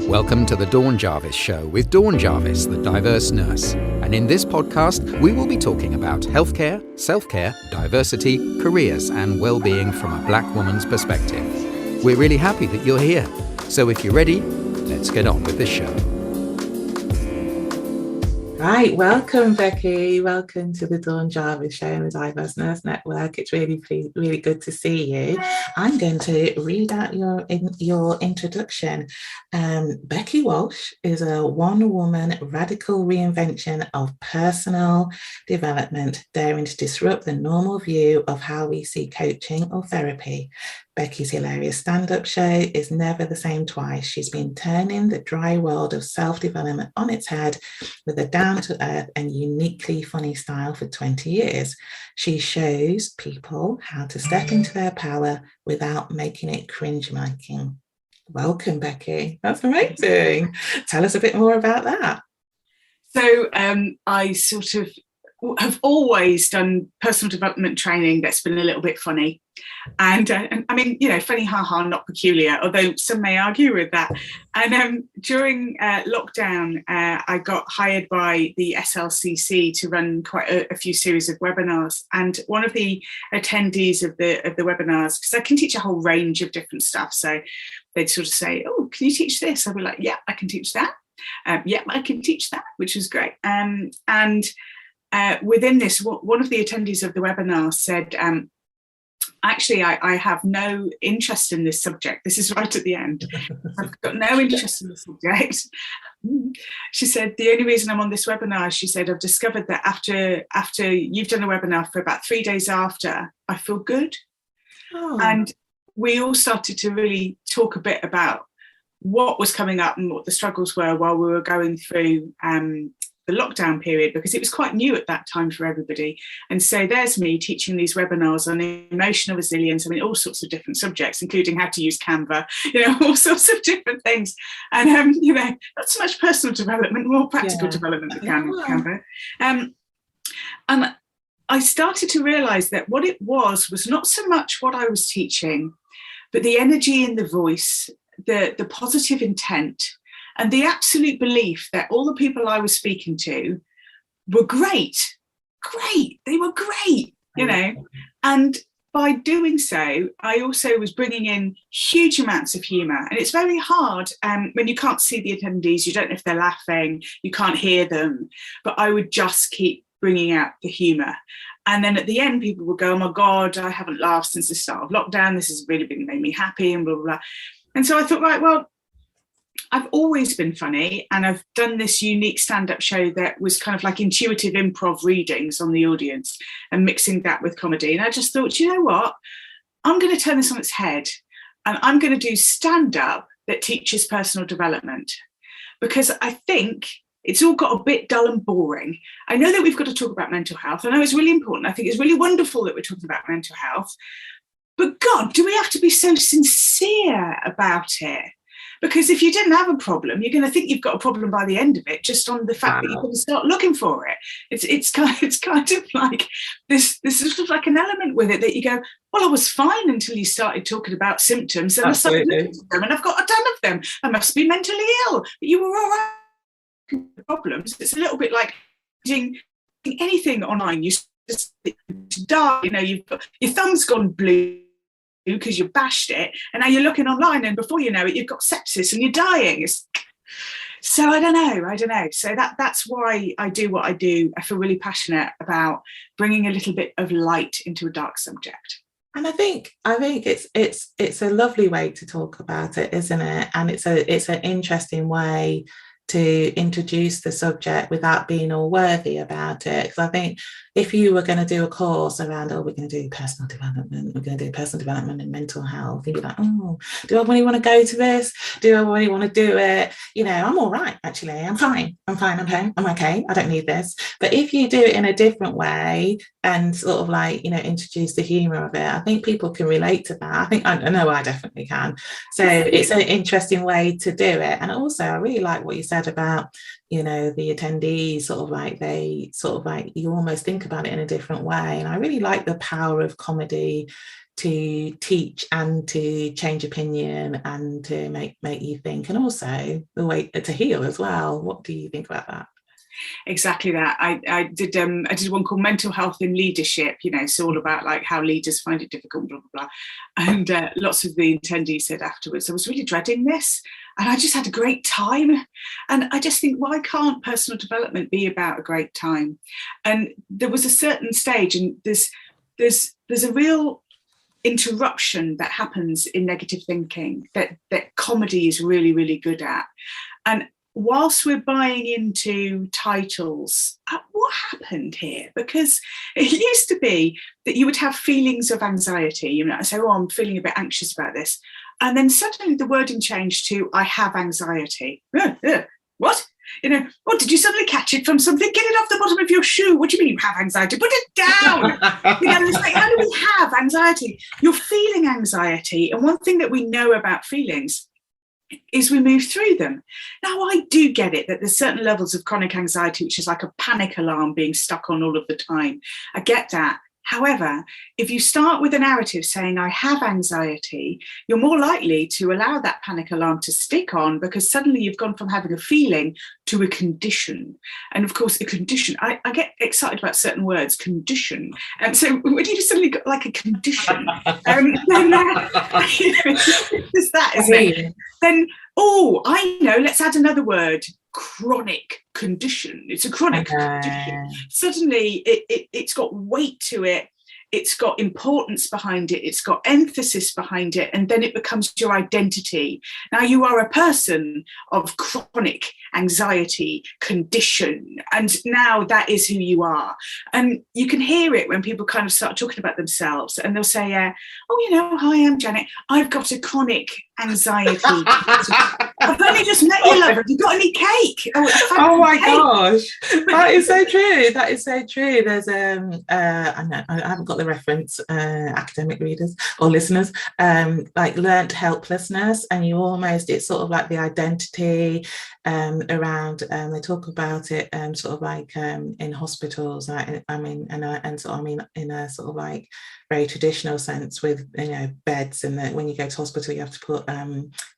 Welcome to the Dawn Jarvis Show with Dawn Jarvis, the diverse nurse. And in this podcast, we will be talking about healthcare, self-care, diversity, careers, and well-being from a Black woman's perspective. We're really happy that you're here. So if you're ready, let's get on with the show. Right, welcome Becky. Welcome to the Dawn Jarvis Show and the Diverse Nurse Network. It's really good to see you. I'm going to read out your introduction. Becky Walsh is a one-woman radical reinvention of personal development, daring to disrupt the normal view of how we see coaching or therapy. Becky's hilarious stand-up show is never the same twice. She's been turning the dry world of self-development on its head with a down-to-earth and uniquely funny style for 20 years. She shows people how to step into their power without making it cringe-making. Welcome, Becky. That's amazing. Tell us a bit more about that. So I sort of have always done personal development training that's been a little bit funny. And I mean, you know, funny, haha, not peculiar, although some may argue with that. And during lockdown, I got hired by the SLCC to run quite a few series of webinars. And one of the attendees of the webinars, because I can teach a whole range of different stuff. So they'd sort of say, oh, can you teach this? I'd be like, yeah, I can teach that. Yeah, I can teach that, which was great. Within this, one of the attendees of the webinar said, actually, I have no interest in this subject. This is right at the end. I've got no interest in the subject. She said, the only reason I'm on this webinar, she said, I've discovered that after you've done a webinar for about 3 days after, I feel good. Oh. And we all started to really talk a bit about what was coming up and what the struggles were while we were going through the lockdown period, because it was quite new at that time for everybody. And so there's me teaching these webinars on emotional resilience. I mean, all sorts of different subjects, including how to use Canva, you know, all sorts of different things. And, you know, not so much personal development, more practical development with Canva. And I started to realize that what it was not so much what I was teaching, but the energy in the voice, the positive intent, and the absolute belief that all the people I was speaking to were great. They were great, you know. And by doing so, I also was bringing in huge amounts of humour. And it's very hard when you can't see the attendees, you don't know if they're laughing, you can't hear them. But I would just keep bringing out the humour. And then at the end, people would go, oh my God, I haven't laughed since the start of lockdown. This has really made me happy and blah, blah, blah. And so I thought, right, well, I've always been funny, and I've done this unique stand-up show that was kind of like intuitive improv readings on the audience and mixing that with comedy. And I just thought, you know what? I'm going to turn this on its head, and I'm going to do stand-up that teaches personal development, because I think it's all got a bit dull and boring. I know that we've got to talk about mental health. I know it's really important. I think it's really wonderful that we're talking about mental health. But God, do we have to be so sincere about it? Because if you didn't have a problem, you're going to think you've got a problem by the end of it, just on the fact that you're going to start looking for it. It's kind of like this sort of like an element with it that you go, well, I was fine until you started talking about symptoms, and I started looking at them, and I've got a ton of them. I must be mentally ill. But you were all right. Problems. It's a little bit like doing anything online. You just die. You know, you've got your thumb's gone blue because you bashed it, and now you're looking online, and before you know it, you've got sepsis and you're dying. So I don't know. So that's why I do what I do. I feel really passionate about bringing a little bit of light into a dark subject. And I think it's a lovely way to talk about it, isn't it? And it's an interesting way to introduce the subject without being all worthy about it. Because I think if you were going to do a course around, we're going to do personal development, we're going to do personal development and mental health, you'd be like, oh, do I really want to go to this? Do I really want to do it? You know, I'm all right, actually. I'm fine. I'm okay. I don't need this. But if you do it in a different way and sort of like, you know, introduce the humour of it, I think people can relate to that. I know I definitely can. So it's an interesting way to do it. And also, I really like what you said about the attendees sort of like, they sort of like, you almost think about it in a different way. And I really like the power of comedy to teach and to change opinion and to make you think, and also the way to heal as well. What do you think about that? Exactly that. I did one called Mental Health in Leadership. It's all about like how leaders find it difficult, blah blah blah. And lots of the attendees said afterwards, I was really dreading this, and I just had a great time. And I just think, why can't personal development be about a great time? And there was a certain stage, and there's a real interruption that happens in negative thinking that comedy is really, really good at. And whilst we're buying into titles, what happened here? Because it used to be that you would have feelings of anxiety. I say, oh, I'm feeling a bit anxious about this. And then suddenly the wording changed to, I have anxiety. What? Oh, did you suddenly catch it from something? Get it off the bottom of your shoe. What do you mean you have anxiety? Put it down. It's like, how do we have anxiety? You're feeling anxiety. And one thing that we know about feelings is we move through them. Now, I do get it that there's certain levels of chronic anxiety, which is like a panic alarm being stuck on all of the time. I get that. However, if you start with a narrative saying, I have anxiety, you're more likely to allow that panic alarm to stick on, because suddenly you've gone from having a feeling to a condition. And of course, a condition, I get excited about certain words, condition. And so when you just suddenly got like a condition, then there's that, isn't it? Then, oh, I know, let's add another word. Chronic condition. It's a chronic condition. Suddenly it's got weight to it, it's got importance behind it, it's got emphasis behind it, and then it becomes your identity. Now you are a person of chronic anxiety condition, and now that is who you are. And you can hear it when people kind of start talking about themselves, and they'll say, hi, I'm Janet, I've got a chronic anxiety. I've only just met you, love. Have you got any cake? Oh my gosh, that is so true. That is so true. There's I haven't got the reference, academic readers or listeners, like learnt helplessness, and it's sort of like the identity around. They talk about it sort of like in hospitals. In a sort of like very traditional sense with beds, and that when you go to hospital you have to put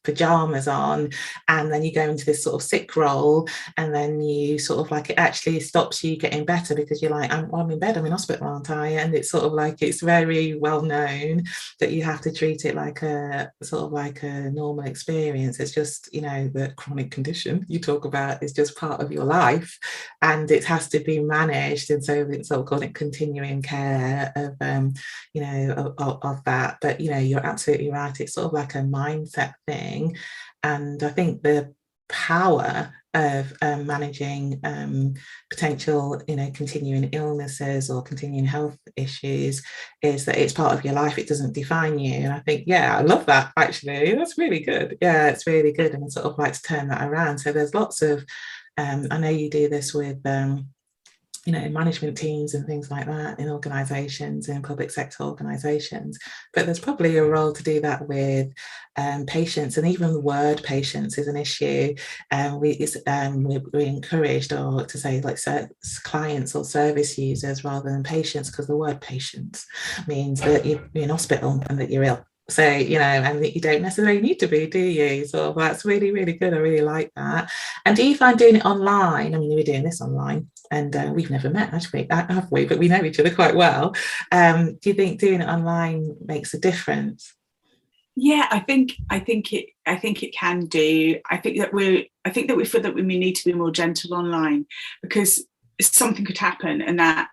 pajamas on, and then you go into this sort of sick role, and then you sort of like, it actually stops you getting better, because you're like, I'm in bed, I'm in hospital, aren't I? And it's sort of like, it's very well known that you have to treat it like a sort of like a normal experience. It's just, the chronic condition you talk about is just part of your life, and it has to be managed. And so it's sort of called it continuing care of of that. But you're absolutely right, it's sort of like a mindset thing. And I think the power of managing potential continuing illnesses or continuing health issues is that it's part of your life, it doesn't define you. And I think, I love that, actually. That's really good. It's really good. And sort of like to turn that around. So there's lots of I know you do this with management teams and things like that in organisations, in public sector organisations, but there's probably a role to do that with patients. And even the word patients is an issue. We're encouraged to say like clients or service users rather than patients, because the word patients means that you're in hospital and that you're ill. So, and that you don't necessarily need to be, do you? So that's really, really good. I really like that. And do you find doing it online? I mean, we're doing this online, and we've never met, actually, have we? But we know each other quite well. Do you think doing it online makes a difference? Yeah, I think it can do. I think that we feel that we need to be more gentle online, because something could happen and that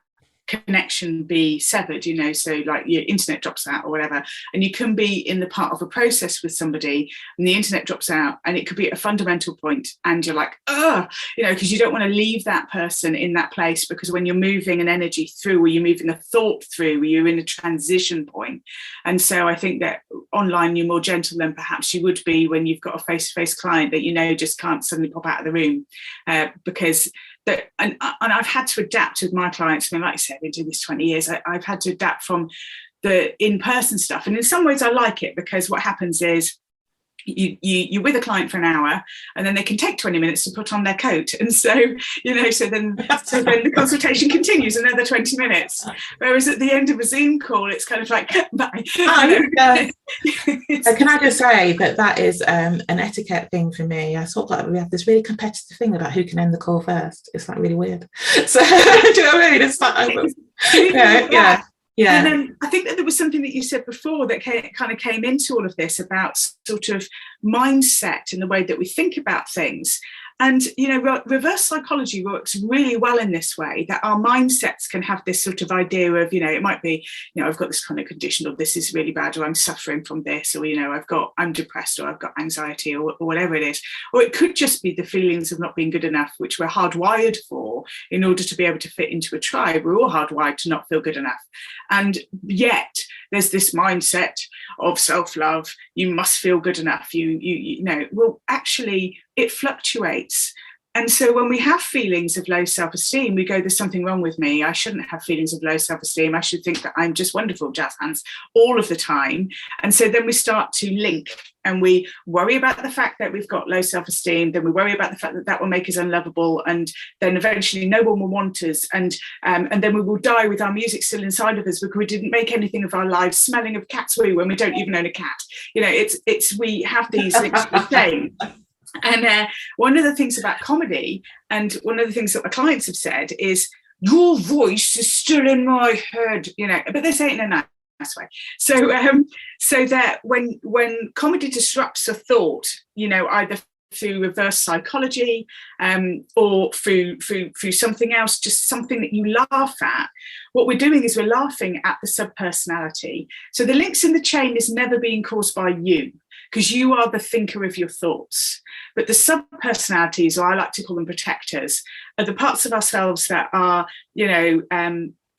connection be severed, so like your internet drops out or whatever, and you can be in the part of a process with somebody and the internet drops out, and it could be at a fundamental point, and you're like, because you don't want to leave that person in that place, because when you're moving an energy through, or you're moving a thought through, or you're in a transition point. And so I think that online you're more gentle than perhaps you would be when you've got a face-to-face client that just can't suddenly pop out of the room, because and I've had to adapt with my clients. I mean, like I said, I've been doing this 20 years. I've had to adapt from the in-person stuff. And in some ways I like it, because what happens is you're with a client for an hour, and then they can take 20 minutes to put on their coat, and so then the consultation continues another 20 minutes, whereas at the end of a Zoom call it's kind of like bye. So can I just say that is an etiquette thing for me. I sort of like, we have this really competitive thing about who can end the call first. It's like really weird. So do you know what I mean? It's like yeah. And then I think that there was something that you said before that kind of came into all of this about sort of mindset and the way that we think about things. And, reverse psychology works really well in this way, that our mindsets can have this sort of idea of, it might be, I've got this chronic condition, or this is really bad, or I'm suffering from this, or, I'm depressed, or I've got anxiety, or whatever it is. Or it could just be the feelings of not being good enough, which we're hardwired for in order to be able to fit into a tribe. We're all hardwired to not feel good enough. And yet there's this mindset of self-love. You must feel good enough. Well, actually, it fluctuates. And so when we have feelings of low self-esteem, we go, there's something wrong with me. I shouldn't have feelings of low self-esteem. I should think that I'm just wonderful, jazz hands, all of the time. And so then we start to link, and we worry about the fact that we've got low self-esteem. Then we worry about the fact that will make us unlovable. And then eventually no one will want us. And then we will die with our music still inside of us because we didn't make anything of our lives smelling of cat's woo when we don't even own a cat. We have these links to shame. And one of the things about comedy, and one of the things that my clients have said is, your voice is still in my head, but they say it in a nice way. So that when comedy disrupts a thought, either through reverse psychology or through something else, just something that you laugh at, what we're doing is we're laughing at the subpersonality. So the links in the chain is never being caused by you, because you are the thinker of your thoughts. But the subpersonalities, or I like to call them protectors, are the parts of ourselves that are,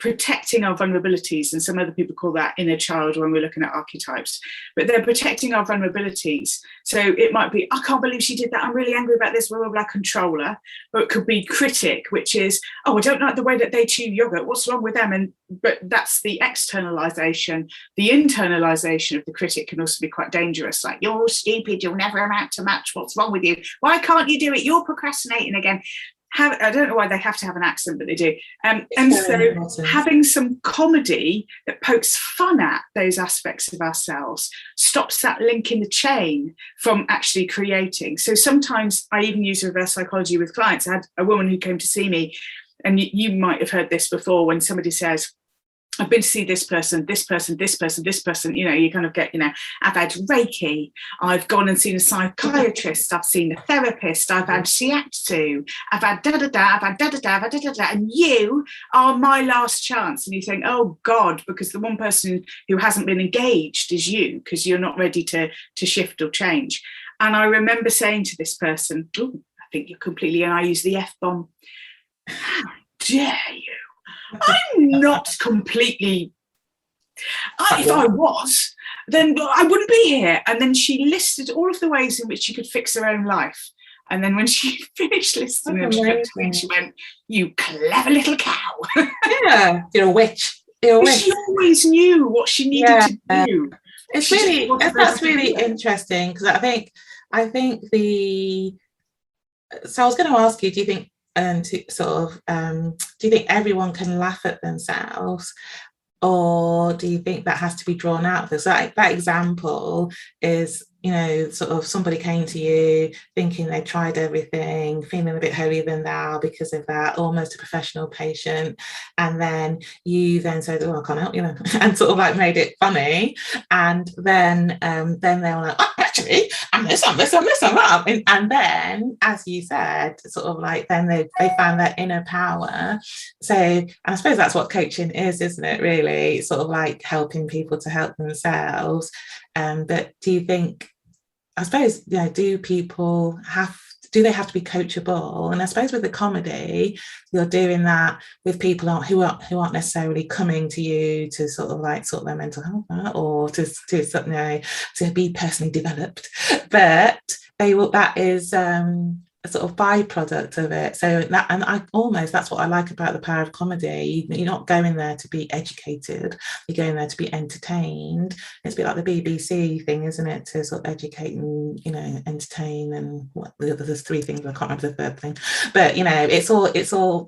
protecting our vulnerabilities. And some other people call that inner child when we're looking at archetypes. But they're protecting our vulnerabilities. So it might be, I can't believe she did that, I'm really angry about this, blah, blah, blah, controller. Or it could be critic, which is, oh, I don't like the way that they chew yogurt, what's wrong with them? But that's the externalization. The internalization of the critic can also be quite dangerous. Like, you're stupid, you'll never amount to much, what's wrong with you? Why can't you do it? You're procrastinating again. I don't know why they have to have an accent, but they do. And so having some comedy that pokes fun at those aspects of ourselves stops that link in the chain from actually creating. So sometimes I even use reverse psychology with clients. I had a woman who came to see me, and you might have heard this before, when somebody says, I've been to see this person, this person, this person, this person, you kind of get, I've had Reiki, I've gone and seen a psychiatrist, I've seen a therapist, I've had shiatsu, I've had da-da-da, I've had da-da-da, I've had da-da-da, and you are my last chance. And you think, oh God, because the one person who hasn't been engaged is you, because you're not ready to shift or change. And I remember saying to this person, oh, I think you're completely, and I use the F-bomb, how dare you? I'm not completely, if I was, then I wouldn't be here. And then she listed all of the ways in which she could fix her own life. And then when she finished listing them, she looked at me and she went, you clever little cow. Yeah, you're a witch. She always knew what she needed to do. That's really interesting, because I think so I was going to ask you, do you think, do you think everyone can laugh at themselves, or do you think that has to be drawn out? So that example is, sort of somebody came to you thinking they tried everything, feeling a bit holier than thou because of that, almost a professional patient, and then you then said, oh, I can't help you, and sort of like made it funny, and then they were like, oh, actually, I'm this, I'm that, and then, as you said, sort of like, then they found their inner power. So, and I suppose that's what coaching is, isn't it, really? Sort of like helping people to help themselves. But do you think, I suppose, do they have to be coachable? And I suppose with the comedy, you're doing that with people who aren't necessarily coming to you to sort of like sort their mental health out, or to be personally developed, but that is sort of byproduct of it. So that, and that's what I like about the power of comedy. You're not going there to be educated, you're going there to be entertained. It's a bit like the BBC thing, isn't it, to sort of educate and, you know, entertain, and what, there's three things, I can't remember the third thing, but you know, it's all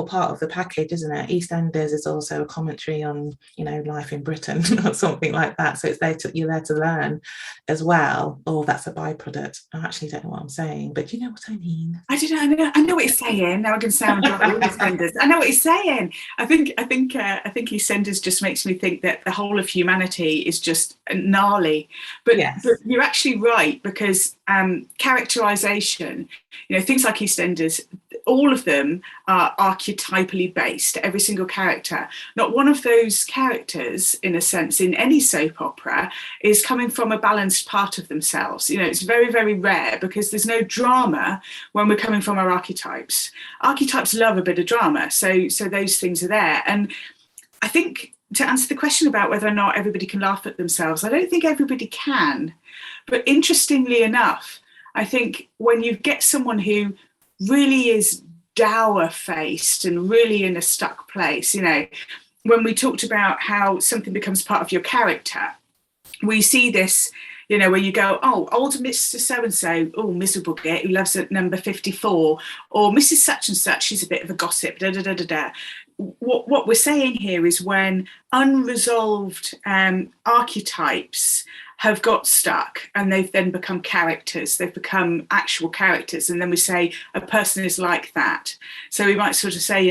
part of the package, isn't it? EastEnders is also a commentary on, you know, life in Britain or something like that. So it's there you're there to learn as well, or that's a byproduct. I actually don't know what I'm saying, but you know what I mean. I don't know. I know what you're saying. Now I can sound like EastEnders. I know what he's saying. I think EastEnders just makes me think that the whole of humanity is just gnarly. But, yes. But you're actually right, because characterization, you know, things like EastEnders, all of them are archetypally based, every single character. Not one of those characters, in a sense, in any soap opera is coming from a balanced part of themselves. You know, it's very, very rare, because there's no drama when we're coming from our archetypes. Archetypes love a bit of drama, so those things are there. And I think, to answer the question about whether or not everybody can laugh at themselves, I don't think everybody can. But interestingly enough, I think when you get someone who really is dour-faced and really in a stuck place, you know, when we talked about how something becomes part of your character, we see this, you know, where you go, oh, old Mr. So-and-so, oh, miserable git who loves at number 54, or Mrs. Such and Such, she's a bit of a gossip, da-da-da-da-da. What we're saying here is when unresolved archetypes have got stuck and they've then become characters, they've become actual characters, and then we say a person is like that. So we might sort of say,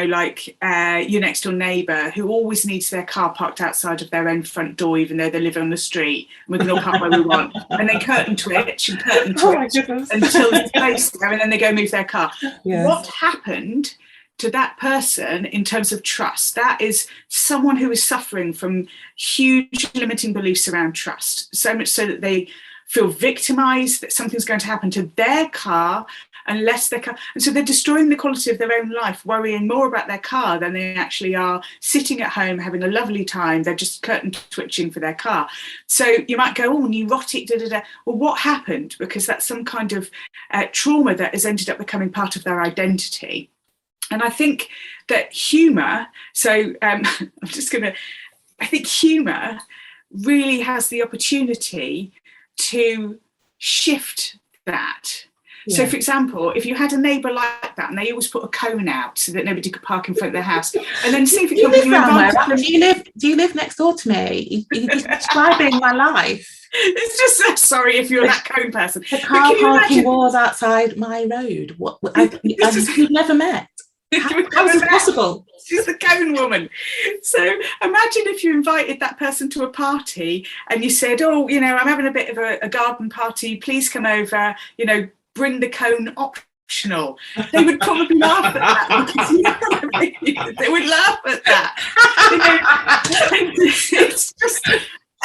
like your next door neighbour who always needs their car parked outside of their own front door, even though they live on the street, and we can all park where we want, and then curtain twitch until it's placed there, and then they go move their car. Yes. What happened to that person in terms of trust? That is someone who is suffering from huge limiting beliefs around trust, so much so that they feel victimized, that something's going to happen to their car unless their car, and so they're destroying the quality of their own life, worrying more about their car than they actually are sitting at home having a lovely time. They're just curtain twitching for their car. So you might go, oh, neurotic, da-da-da. Well, what happened? Because that's some kind of trauma that has ended up becoming part of their identity. And I think that humour, I think humour really has the opportunity to shift that. Yeah. So, for example, if you had a neighbour like that, and they always put a cone out so that nobody could park in front of their house, and then see if do you live next door to me? You're describing my life. It's just sorry if you're that cone person. The car parking wars outside my road. We've never met. How is it possible? She's the cone woman. So imagine if you invited that person to a party and you said, oh, you know, I'm having a bit of a garden party, please come over, you know, bring the cone optional. They would probably laugh at that. They would laugh at that. You know, it's just...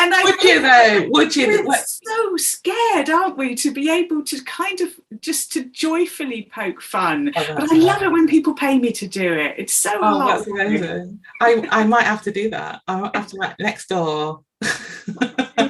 And we're so scared, aren't we, to be able to kind of just to joyfully poke fun. But I love it when people pay me to do it. It's so hard. That's amazing. I might have to do that. I might have to write next door. That would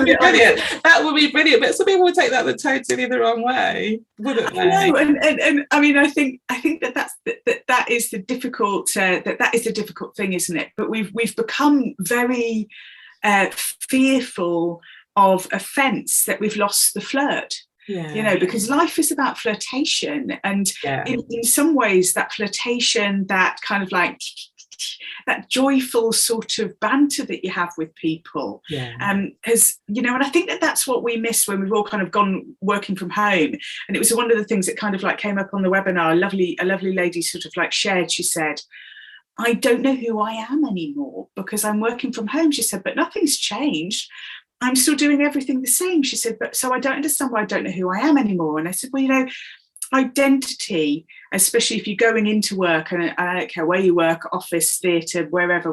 be brilliant. That would be brilliant. But some people would take that totally the wrong way, wouldn't they? I know, and I mean, I think that is the difficult that is the difficult thing, isn't it? But we've become very fearful of offence, that we've lost the flirt. Yeah. You know, because life is about flirtation, and in some ways that flirtation, that kind of like that joyful sort of banter that you have with people, has, you know, and I think that's what we miss when we've all kind of gone working from home. And it was one of the things that kind of like came up on the webinar. A lovely lady sort of like shared, she said, I don't know who I am anymore because I'm working from home. She said, but nothing's changed. I'm still doing everything the same. She said, but so I don't understand why I don't know who I am anymore. And I said, well, you know, identity, especially if you're going into work, and I don't care where you work, office, theatre, wherever,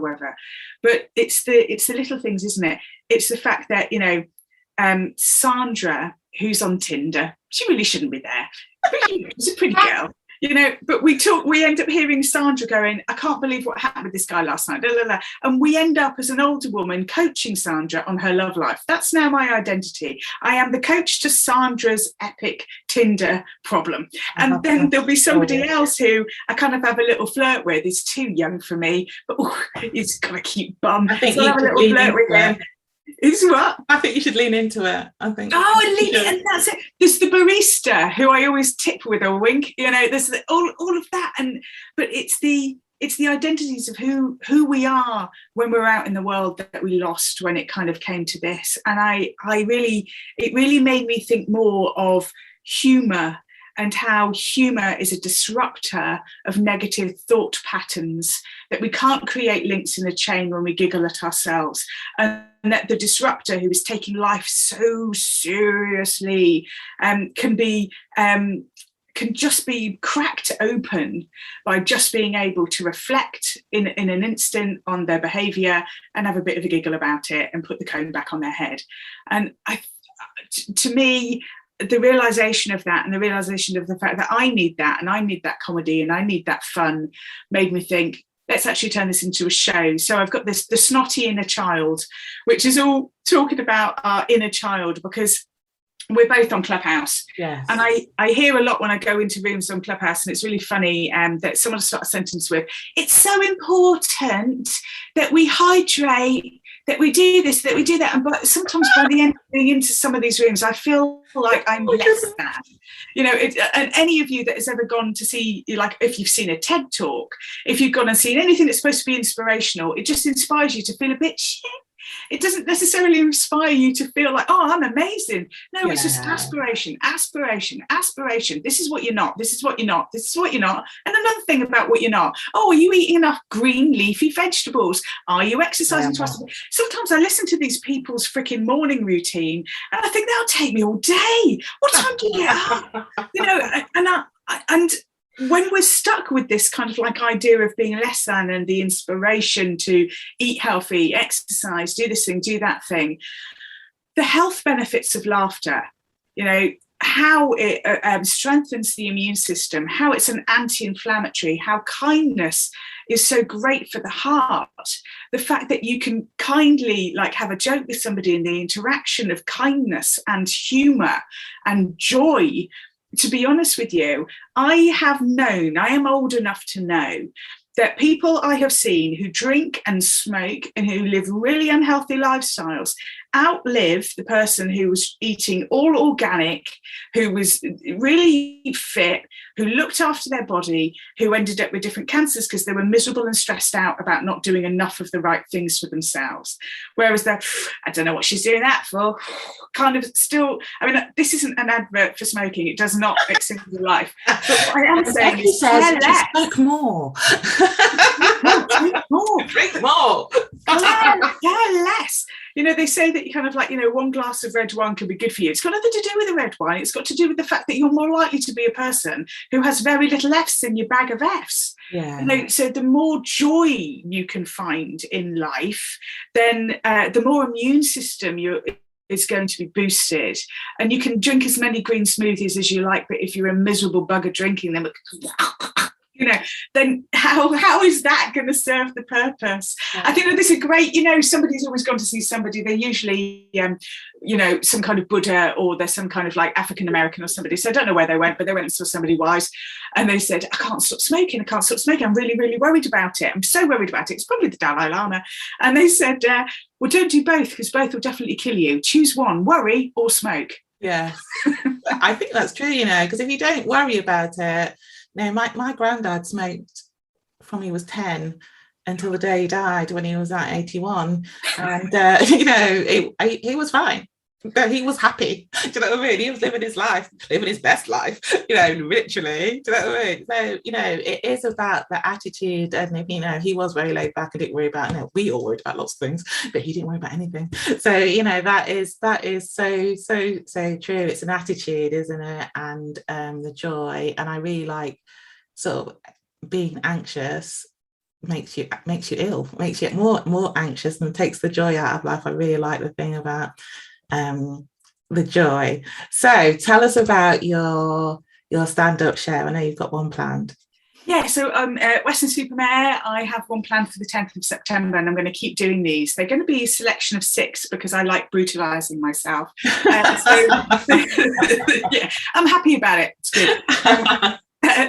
but it's the little things, isn't it? It's the fact that, you know, Sandra, who's on Tinder, she really shouldn't be there. She's a pretty girl. But we end up hearing Sandra going, I can't believe what happened with this guy last night, blah, blah, blah. And we end up as an older woman coaching Sandra on her love life. That's now my identity. I am the coach to Sandra's epic Tinder problem. And then there'll be somebody else who I kind of have a little flirt with. He's too young for me, but he's got a cute bum. I think so I'll have a little flirt with him. Is what? I think you should lean into it. I think. And that's it. There's the barista who I always tip with a wink. There's all of that, but it's the identities of who we are when we're out in the world that we lost when it kind of came to this. And it really made me think more of humour and how humour is a disruptor of negative thought patterns, that we can't create links in a chain when we giggle at ourselves, and that the disruptor who is taking life so seriously can just be cracked open by just being able to reflect in an instant on their behaviour and have a bit of a giggle about it and put the comb back on their head. And to me, the realization of that and the realization of the fact that I need that, and I need that comedy and I need that fun, made me think, let's actually turn this into a show. So I've got the snotty inner child, which is all talking about our inner child, because we're both on Clubhouse. Yes. And I hear a lot when I go into rooms on Clubhouse, and it's really funny that someone starts a sentence with, it's so important that we hydrate, that we do this, that we do that. But sometimes by the end of being into some of these rooms, I feel like I'm less than. And any of you that has ever gone to see, like if you've seen a TED talk, if you've gone and seen anything that's supposed to be inspirational, it just inspires you to feel a bit shit. It doesn't necessarily inspire you to feel like, oh, I'm amazing. No, It's just aspiration. This is what you're not. This is what you're not. This is what you're not. And another thing about what you're not. Oh, are you eating enough green leafy vegetables? Are you exercising twice a day? Sometimes I listen to these people's freaking morning routine and I think that'll take me all day. What time do you get up? And when we're stuck with this kind of like idea of being less than and the inspiration to eat healthy, exercise, do this thing, do that thing, the health benefits of laughter, how it strengthens the immune system, how it's an anti-inflammatory, how kindness is so great for the heart, the fact that you can kindly have a joke with somebody in the interaction of kindness and humour and joy. To be honest with you, I am old enough to know that people I have seen who drink and smoke and who live really unhealthy lifestyles outlive the person who was eating all organic, who was really fit, who looked after their body, who ended up with different cancers because they were miserable and stressed out about not doing enough of the right things for themselves. Whereas I don't know what she's doing that for, kind of still, this isn't an advert for smoking. It does not extend your life. But what I am saying is smoke more. Drink more. Care less. They say that you kind of one glass of red wine can be good for you. It's got nothing to do with the red wine. It's got to do with the fact that you're more likely to be a person who has very little F's in your bag of F's. Yeah. So the more joy you can find in life, then the more immune system is going to be boosted. And you can drink as many green smoothies as you like, but if you're a miserable bugger drinking them, then how is that going to serve the purpose? Yeah. I think this is great. Somebody's always gone to see somebody. They're usually, some kind of Buddha, or they're some kind of African American or somebody. So I don't know where they went, but they went and saw somebody wise, and they said, I can't stop smoking. I'm really, really worried about it. I'm so worried about it. It's probably the Dalai Lama. And they said, well, don't do both, because both will definitely kill you. Choose one, worry or smoke. Yes, I think that's true, because if you don't worry about it, my granddad smoked from he was 10 until the day he died when he was at 81. And, he was fine. But he was happy. Do you know what I mean? He was living his life, living his best life, literally. Do you know what I mean? So, it is about the attitude. And, he was very laid back. I didn't worry about, we all worried about lots of things, but he didn't worry about anything. So, that is so true. It's an attitude, isn't it? And the joy. And I really like sort of being anxious makes you ill, makes you more anxious and takes the joy out of life. I really like the thing about the joy. So tell us about your your stand-up show? I know you've got one planned. Yeah, so Western Supermare, I have one planned for the 10th of September, and I'm going to keep doing these. They're going to be a selection of 6 because I like brutalising myself. Yeah, I'm happy about it. It's good.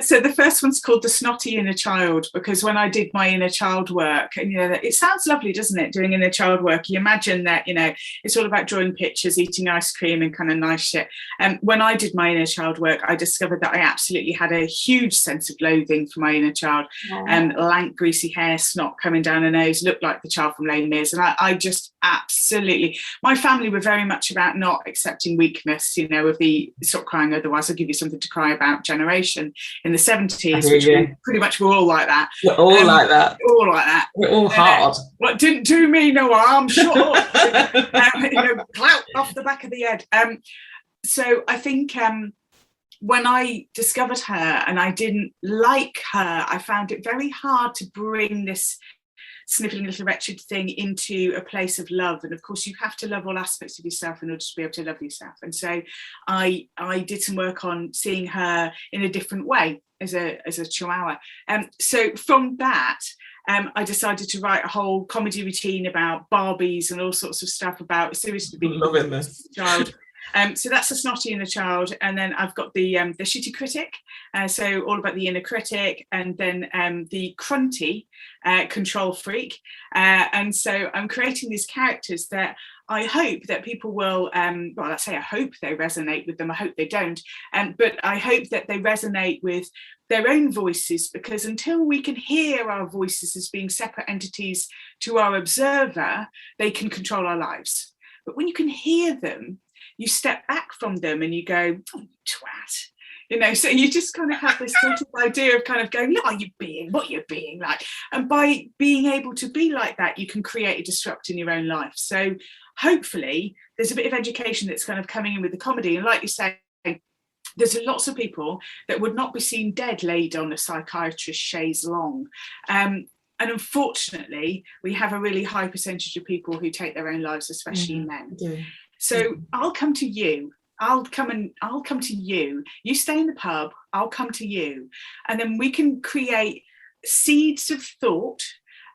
So the first one's called The Snotty Inner Child, because when I did my inner child work, and it sounds lovely, doesn't it, doing inner child work? You imagine that it's all about drawing pictures, eating ice cream and kind of nice shit. And when I did my inner child work, I discovered that I absolutely had a huge sense of loathing for my inner child. Lank, greasy hair, snot coming down her nose, looked like the child from Les Mis. And I just absolutely, my family were very much about not accepting weakness, of the stop crying, otherwise I'll give you something to cry about generation in the 70s, which we pretty much were all like that. We're all like that. All like that. We're all hard. What didn't do me no harm, shut up. Clout off the back of the head. So I think when I discovered her and I didn't like her, I found it very hard to bring this snivelling little wretched thing into a place of love. And of course you have to love all aspects of yourself in order to be able to love yourself. And so I did some work on seeing her in a different way as a chihuahua. So from that, I decided to write a whole comedy routine about Barbies and all sorts of stuff about seriously being loving this child. So that's The Snotty Inner Child, and then I've got the shitty critic, so all about the inner critic, and then the crunty control freak, and so I'm creating these characters that I hope that people will, I say I hope they resonate with them, I hope they don't, but I hope that they resonate with their own voices, because until we can hear our voices as being separate entities to our observer, they can control our lives. But when you can hear them, you step back from them and you go, oh, twat. So you just kind of have this sort of idea of kind of going, what you're being like. And by being able to be like that, you can create a disrupt in your own life. So hopefully there's a bit of education that's kind of coming in with the comedy. And like you say, there's lots of people that would not be seen dead laid on a psychiatrist's chaise longue. And unfortunately, we have a really high percentage of people who take their own lives, especially men. Yeah. So I'll come to you. I'll come to you. You stay in the pub, I'll come to you. And then we can create seeds of thought,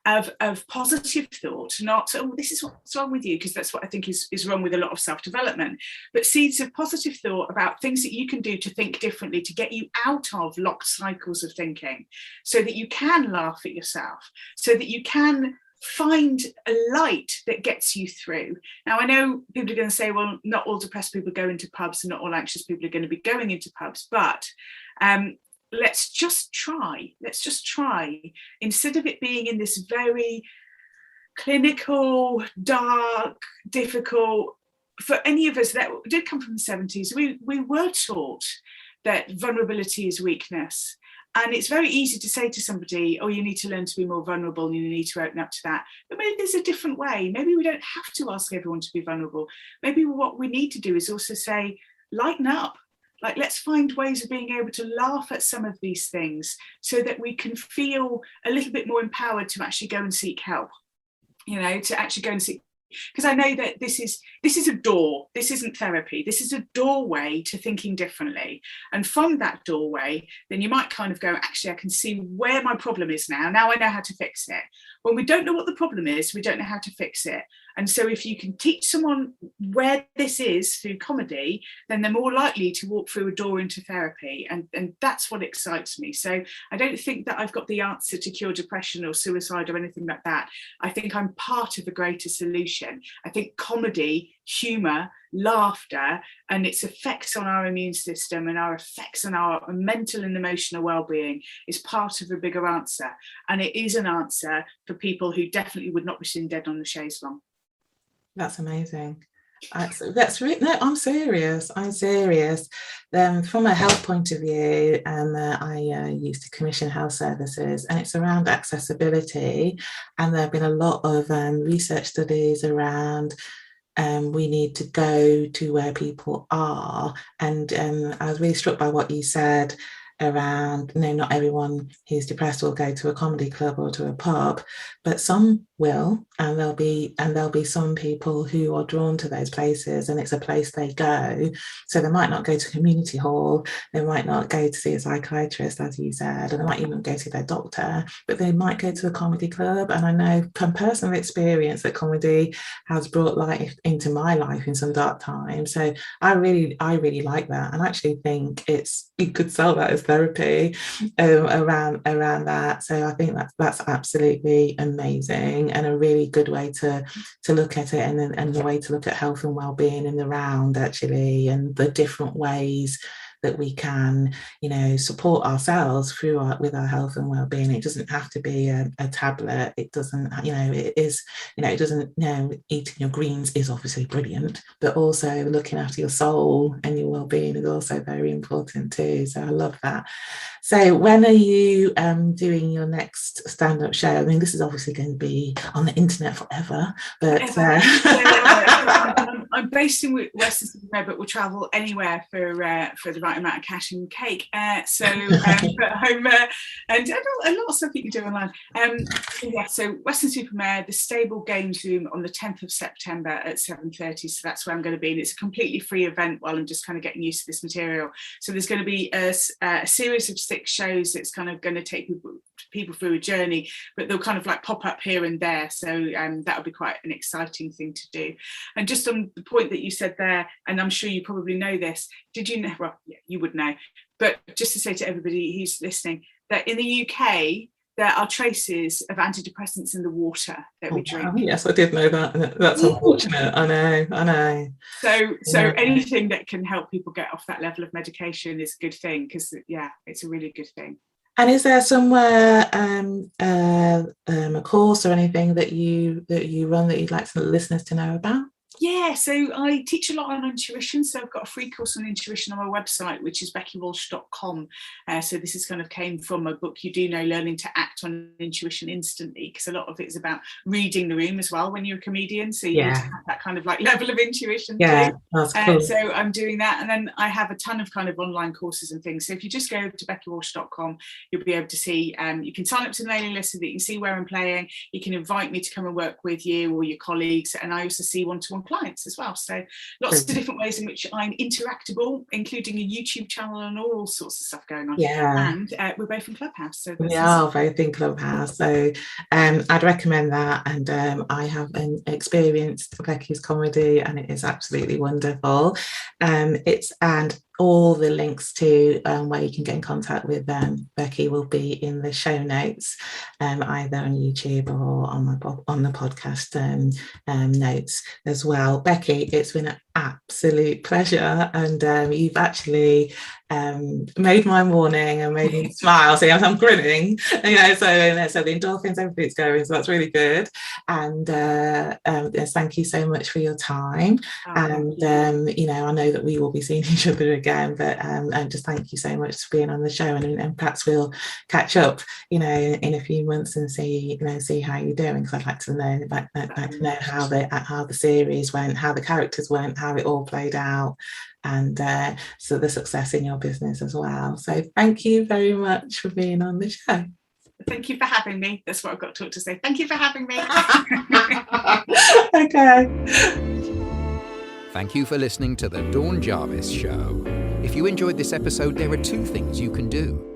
of positive thought, not, oh, this is what's wrong with you, because that's what I think is wrong with a lot of self-development, but seeds of positive thought about things that you can do to think differently, to get you out of locked cycles of thinking, so that you can laugh at yourself, so that you can find a light that gets you through. Now, I know people are going to say, well, not all depressed people go into pubs and not all anxious people are going to be going into pubs, but let's just try. Instead of it being in this very clinical, dark, difficult, for any of us that did come from the 70s, we were taught that vulnerability is weakness. And it's very easy to say to somebody, oh, you need to learn to be more vulnerable and you need to open up to that. But maybe there's a different way. Maybe we don't have to ask everyone to be vulnerable. Maybe what we need to do is also say, lighten up. Like, let's find ways of being able to laugh at some of these things so that we can feel a little bit more empowered to actually go and seek help, to actually go and seek. Because I know that this is a door. This isn't therapy. This is a doorway to thinking differently. And from that doorway, then you might kind of go, actually, I can see where my problem is now. Now I know how to fix it. When we don't know what the problem is, we don't know how to fix it. And so if you can teach someone where this is through comedy, then they're more likely to walk through a door into therapy. And that's what excites me. So I don't think that I've got the answer to cure depression or suicide or anything like that. I think I'm part of a greater solution. I think comedy, humour, laughter, and its effects on our immune system and our effects on our mental and emotional well-being is part of a bigger answer. And it is an answer for people who definitely would not be seen dead on the chaise longue. That's amazing. That's really, no, I'm serious. From a health point of view, I used to commission health services, and it's around accessibility. And there have been a lot of research studies around we need to go to where people are. And I was really struck by what you said around, not everyone who's depressed will go to a comedy club or to a pub, but some will, and there'll be some people who are drawn to those places, and it's a place they go. So they might not go to community hall, they might not go to see a psychiatrist, as you said, and they might even go to their doctor, but they might go to a comedy club. And I know from personal experience that comedy has brought life into my life in some dark times. So I really like that, and I actually think you could sell that as therapy around that. So I think that's absolutely amazing, and a really good way to look at it, and the way to look at health and well-being in the round, actually, and the different ways that we can, support ourselves with our health and well-being. It doesn't have to be a tablet. It doesn't, it is, it doesn't, eating your greens is obviously brilliant, but also looking after your soul and your well-being is also very important too. So I love that. So when are you doing your next stand-up show? I mean, this is obviously going to be on the internet forever, but I'm based in Western-super-Mare, but will travel anywhere for the right amount of cash and cake. But I'm and a lot of stuff you can do online. So Western-super-Mare, the Stable Games Room on the 10th of September at 7:30. So that's where I'm going to be, and it's a completely free event while I'm just kind of getting used to this material. So there's going to be a series of 6 shows that's kind of going to take people through a journey, but they'll kind of like pop up here and there. So that'll be quite an exciting thing to do. And just on the point that you said there, and I'm sure you probably know this, did you know? Well, yeah, you would know, but just to say to everybody who's listening that in the UK there are traces of antidepressants in the water that we drink. Wow. Yes, I did know that. That's unfortunate. I know. So anything that can help people get off that level of medication is a good thing, because it's a really good thing. And is there somewhere a course or anything that you run that you'd like some listeners to know about? Yeah, so I teach a lot on intuition. So I've got a free course on intuition on my website, which is beckywalsh.com. So this is kind of came from my book, You Do Know, Learning to Act on Intuition Instantly, because a lot of it is about reading the room as well when you're a comedian. So you need to have that kind of like level of intuition too. That's cool. So I'm doing that. And then I have a ton of kind of online courses and things. So if you just go to beckywalsh.com, you'll be able to see, you can sign up to the mailing list so that you can see where I'm playing. You can invite me to come and work with you or your colleagues. And I also see one-to-one clients as well. So lots of different ways in which I'm interactable, including a YouTube channel and all sorts of stuff going on. And we're both in Clubhouse. So we are both in Clubhouse. So I'd recommend that. And I have experienced Becky's comedy, and it is absolutely wonderful. And all the links to where you can get in contact with Becky will be in the show notes, either on YouTube or on the podcast notes as well. Becky, it's been an absolute pleasure, and you've actually made my morning and made me smile. So I'm grinning, so the endorphins, everything's going, so that's really good. And thank you so much for your time. And I know that we will be seeing each other again, but and just thank you so much for being on the show, and perhaps we'll catch up in a few months and see how you're doing, because I'd like to know how the series went, how the characters went, how it all played out, and so the success in your business as well. So thank you very much for being on the show. Thank you for having me. That's what I've got to say. Thank you for having me. Okay. Thank you for listening to the Dawn Jarvis Show. If you enjoyed this episode, there are 2 things you can do.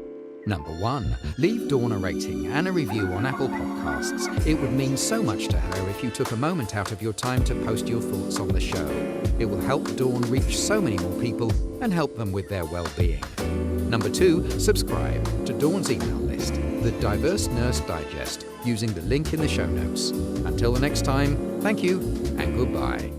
Number 1, leave Dawn a rating and a review on Apple Podcasts. It would mean so much to her if you took a moment out of your time to post your thoughts on the show. It will help Dawn reach so many more people and help them with their well-being. Number 2, subscribe to Dawn's email list, the Diverse Nurse Digest, using the link in the show notes. Until the next time, thank you and goodbye.